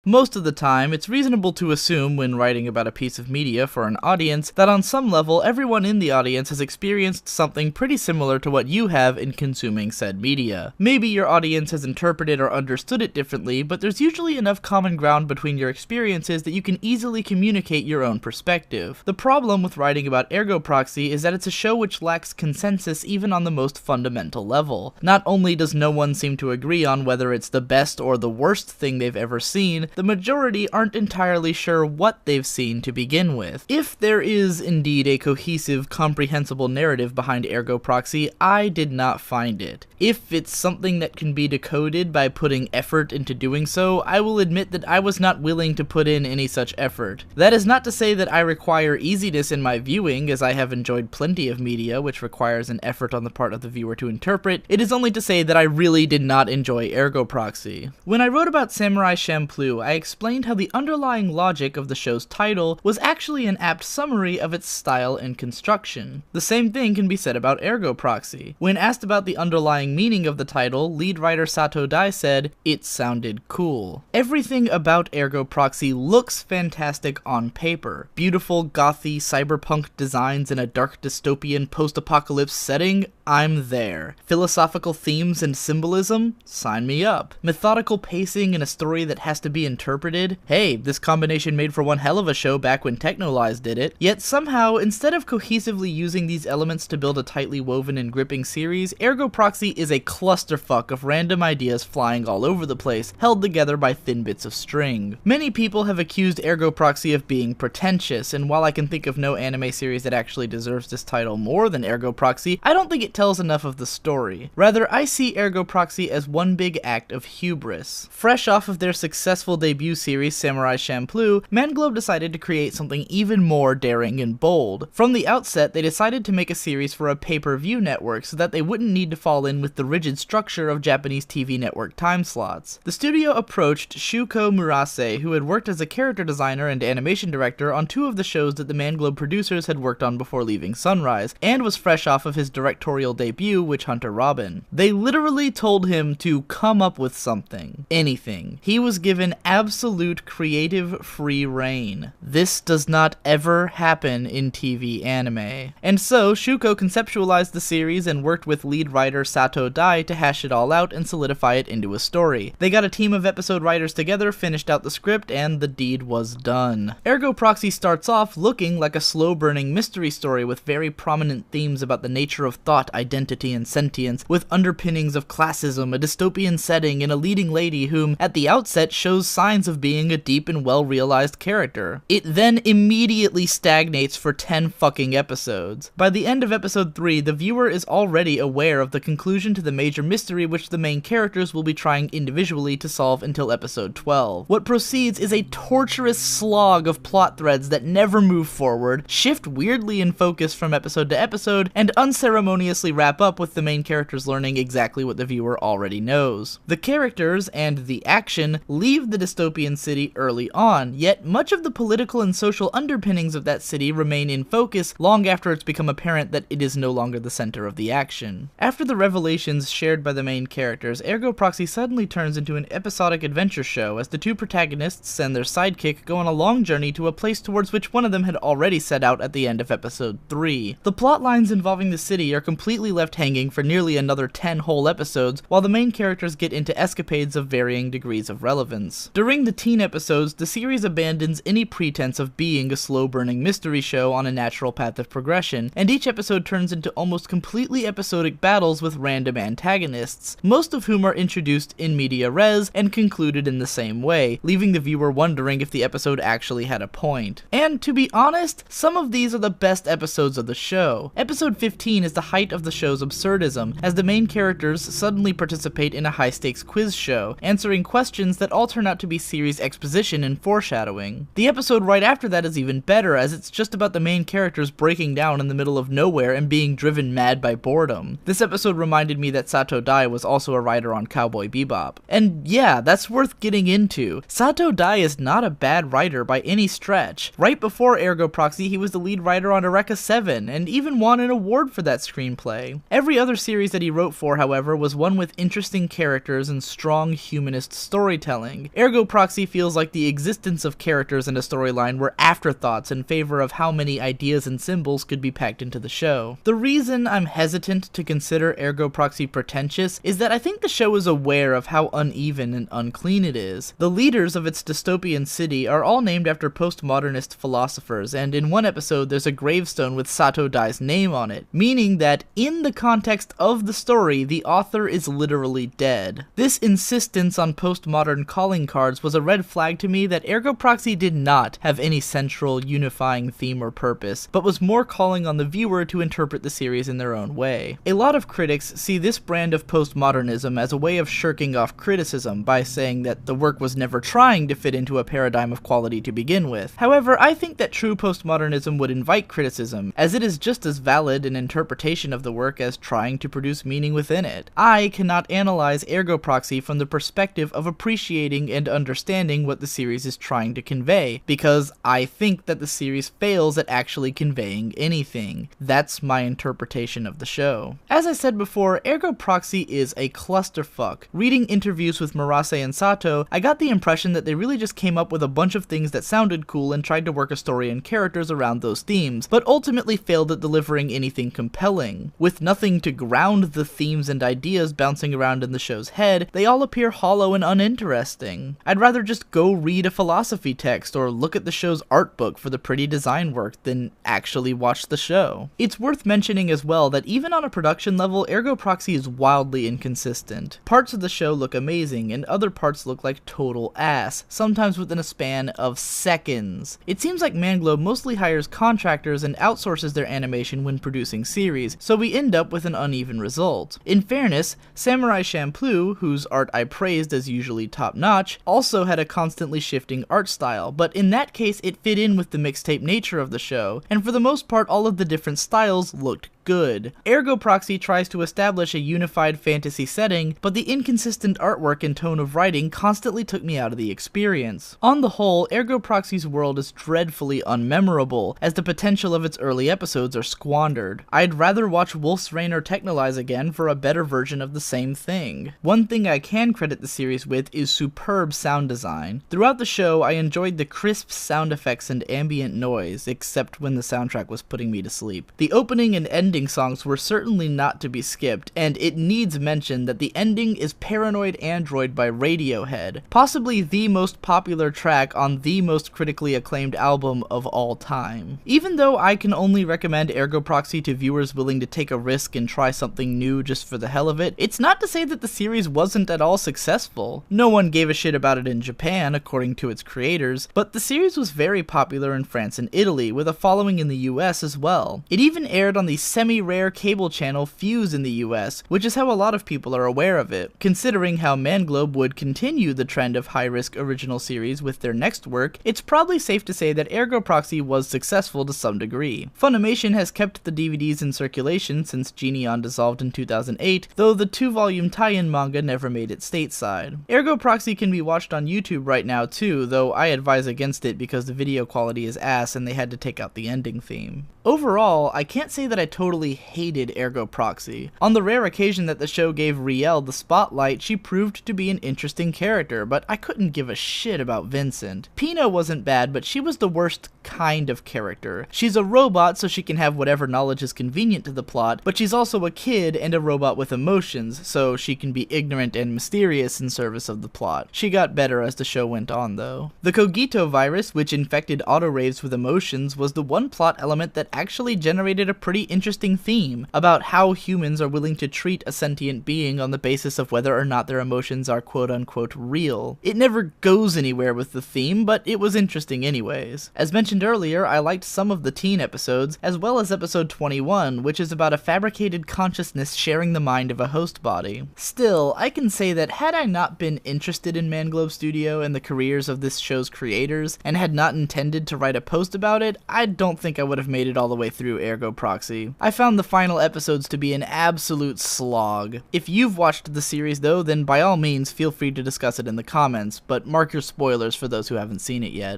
Most of the time, it's reasonable to assume when writing about a piece of media for an audience that on some level everyone in the audience has experienced something pretty similar to what you have in consuming said media. Maybe your audience has interpreted or understood it differently, but there's usually enough common ground between your experiences that you can easily communicate your own perspective. The problem with writing about Ergo Proxy is that it's a show which lacks consensus even on the most fundamental level. Not only does no one seem to agree on whether it's the best or the worst thing they've ever seen, the majority aren't entirely sure what they've seen to begin with. If there is indeed a cohesive, comprehensible narrative behind Ergo Proxy, I did not find it. If it's something that can be decoded by putting effort into doing so, I will admit that I was not willing to put in any such effort. That is not to say that I require easiness in my viewing, as I have enjoyed plenty of media which requires an effort on the part of the viewer to interpret. It is only to say that I really did not enjoy Ergo Proxy. When I wrote about Samurai Champloo, I explained how the underlying logic of the show's title was actually an apt summary of its style and construction. The same thing can be said about Ergo Proxy. When asked about the underlying meaning of the title, lead writer Sato Dai said, "It sounded cool." Everything about Ergo Proxy looks fantastic on paper. Beautiful, gothy, cyberpunk designs in a dark dystopian post-apocalypse setting? I'm there. Philosophical themes and symbolism? Sign me up. Methodical pacing in a story that has to be interpreted? Hey, this combination made for one hell of a show back when Technolize did it. Yet somehow, instead of cohesively using these elements to build a tightly woven and gripping series, Ergo Proxy is a clusterfuck of random ideas flying all over the place, held together by thin bits of string. Many people have accused Ergo Proxy of being pretentious, and while I can think of no anime series that actually deserves this title more than Ergo Proxy, I don't think it tells enough of the story. Rather, I see Ergo Proxy as one big act of hubris. Fresh off of their successful debut series Samurai Champloo, Manglobe decided to create something even more daring and bold. From the outset, they decided to make a series for a pay-per-view network so that they wouldn't need to fall in with the rigid structure of Japanese TV network time slots. The studio approached Shuko Murase, who had worked as a character designer and animation director on two of the shows that the Manglobe producers had worked on before leaving Sunrise, and was fresh off of his directorial debut, Witch Hunter Robin. They literally told him to come up with something. Anything. He was given absolute creative free reign. This does not ever happen in TV anime. And so, Shuko conceptualized the series and worked with lead writer Sato Dai to hash it all out and solidify it into a story. They got a team of episode writers together, finished out the script, and the deed was done. Ergo Proxy starts off looking like a slow-burning mystery story with very prominent themes about the nature of thought, identity, and sentience, with underpinnings of classism, a dystopian setting, and a leading lady whom, at the outset, shows signs of being a deep and well-realized character. It then immediately stagnates for 10 fucking episodes. By the end of episode 3, the viewer is already aware of the conclusion to the major mystery which the main characters will be trying individually to solve until episode 12. What proceeds is a torturous slog of plot threads that never move forward, shift weirdly in focus from episode to episode, and unceremoniously wrap up with the main characters learning exactly what the viewer already knows. The characters, and the action, leave the dystopian city early on, yet much of the political and social underpinnings of that city remain in focus long after it's become apparent that it is no longer the center of the action. After the revelations shared by the main characters, Ergo Proxy suddenly turns into an episodic adventure show as the two protagonists and their sidekick go on a long journey to a place towards which one of them had already set out at the end of episode 3. The plot lines involving the city are completely left hanging for nearly another 10 whole episodes, while the main characters get into escapades of varying degrees of relevance. During the teen episodes, the series abandons any pretense of being a slow-burning mystery show on a natural path of progression, and each episode turns into almost completely episodic battles with random antagonists, most of whom are introduced in media res and concluded in the same way, leaving the viewer wondering if the episode actually had a point. And to be honest, some of these are the best episodes of the show. Episode 15 is the height of the show's absurdism, as the main characters suddenly participate in a high-stakes quiz show, answering questions that all turn out to be series exposition and foreshadowing. The episode right after that is even better, as it's just about the main characters breaking down in the middle of nowhere and being driven mad by boredom. This episode reminded me that Sato Dai was also a writer on Cowboy Bebop. And yeah, that's worth getting into. Sato Dai is not a bad writer by any stretch. Right before Ergo Proxy, he was the lead writer on Eureka 7, and even won an award for that screenplay. Every other series that he wrote for, however, was one with interesting characters and strong humanist storytelling. Ergo Ergo Proxy feels like the existence of characters and a storyline were afterthoughts in favor of how many ideas and symbols could be packed into the show. The reason I'm hesitant to consider Ergo Proxy pretentious is that I think the show is aware of how uneven and unclean it is. The leaders of its dystopian city are all named after postmodernist philosophers, and in one episode there's a gravestone with Sato Dai's name on it, meaning that in the context of the story, the author is literally dead. This insistence on postmodern calling cards was a red flag to me that Ergo Proxy did not have any central unifying theme or purpose, but was more calling on the viewer to interpret the series in their own way. A lot of critics see this brand of postmodernism as a way of shirking off criticism by saying that the work was never trying to fit into a paradigm of quality to begin with. However, I think that true postmodernism would invite criticism, as it is just as valid an interpretation of the work as trying to produce meaning within it. I cannot analyze Ergo Proxy from the perspective of appreciating and understanding what the series is trying to convey, because I think that the series fails at actually conveying anything. That's my interpretation of the show. As I said before, Ergo Proxy is a clusterfuck. Reading interviews with Murase and Sato, I got the impression that they really just came up with a bunch of things that sounded cool and tried to work a story and characters around those themes, but ultimately failed at delivering anything compelling. With nothing to ground the themes and ideas bouncing around in the show's head, they all appear hollow and uninteresting. I'd rather just go read a philosophy text or look at the show's art book for the pretty design work than actually watch the show. It's worth mentioning as well that even on a production level, Ergo Proxy is wildly inconsistent. Parts of the show look amazing, and other parts look like total ass, sometimes within a span of seconds. It seems like Manglobe mostly hires contractors and outsources their animation when producing series, so we end up with an uneven result. In fairness, Samurai Champloo, whose art I praised as usually top-notch, also had a constantly shifting art style, but in that case it fit in with the mixtape nature of the show, and for the most part all of the different styles looked good. Ergo Proxy tries to establish a unified fantasy setting, but the inconsistent artwork and tone of writing constantly took me out of the experience. On the whole, Ergo Proxy's world is dreadfully unmemorable, as the potential of its early episodes are squandered. I'd rather watch Wolf's Rain or Technolize again for a better version of the same thing. One thing I can credit the series with is superb sound design. Throughout the show, I enjoyed the crisp sound effects and ambient noise, except when the soundtrack was putting me to sleep. The opening and ending songs were certainly not to be skipped, and it needs mention that the ending is Paranoid Android by Radiohead, possibly the most popular track on the most critically acclaimed album of all time. Even though I can only recommend Ergo Proxy to viewers willing to take a risk and try something new just for the hell of it, it's not to say that the series wasn't at all successful. No one gave a shit about it in Japan, according to its creators, but the series was very popular in France and Italy, with a following in the US as well. It even aired on the semi-rare cable channel Fuse in the US, which is how a lot of people are aware of it. Considering how Manglobe would continue the trend of high-risk original series with their next work, it's probably safe to say that Ergo Proxy was successful to some degree. Funimation has kept the DVDs in circulation since Geneon dissolved in 2008, though the 2-volume tie-in manga never made it stateside. Ergo Proxy can be watched on YouTube right now too, though I advise against it because the video quality is ass and they had to take out the ending theme. Overall, I can't say that I totally hated Ergo Proxy. On the rare occasion that the show gave Riel the spotlight, she proved to be an interesting character, but I couldn't give a shit about Vincent. Pina wasn't bad, but she was the worst kind of character. She's a robot, so she can have whatever knowledge is convenient to the plot, but she's also a kid and a robot with emotions, so she can be ignorant and mysterious in service of the plot. She got better as the show went on, though. The Cogito virus, which infected autoraves with emotions, was the one plot element that actually generated a pretty interesting theme about how humans are willing to treat a sentient being on the basis of whether or not their emotions are quote-unquote real. It never goes anywhere with the theme, but it was interesting anyways. As mentioned earlier, I liked some of the teen episodes, as well as episode 21, which is about a fabricated consciousness sharing the mind of a host body. Still, I can say that had I not been interested in Manglobe Studio and the careers of this show's creators, and had not intended to write a post about it, I don't think I would have made it all the way through Ergo Proxy. I found the final episodes to be an absolute slog. If you've watched the series though, then by all means feel free to discuss it in the comments, but mark your spoilers for those who haven't seen it yet.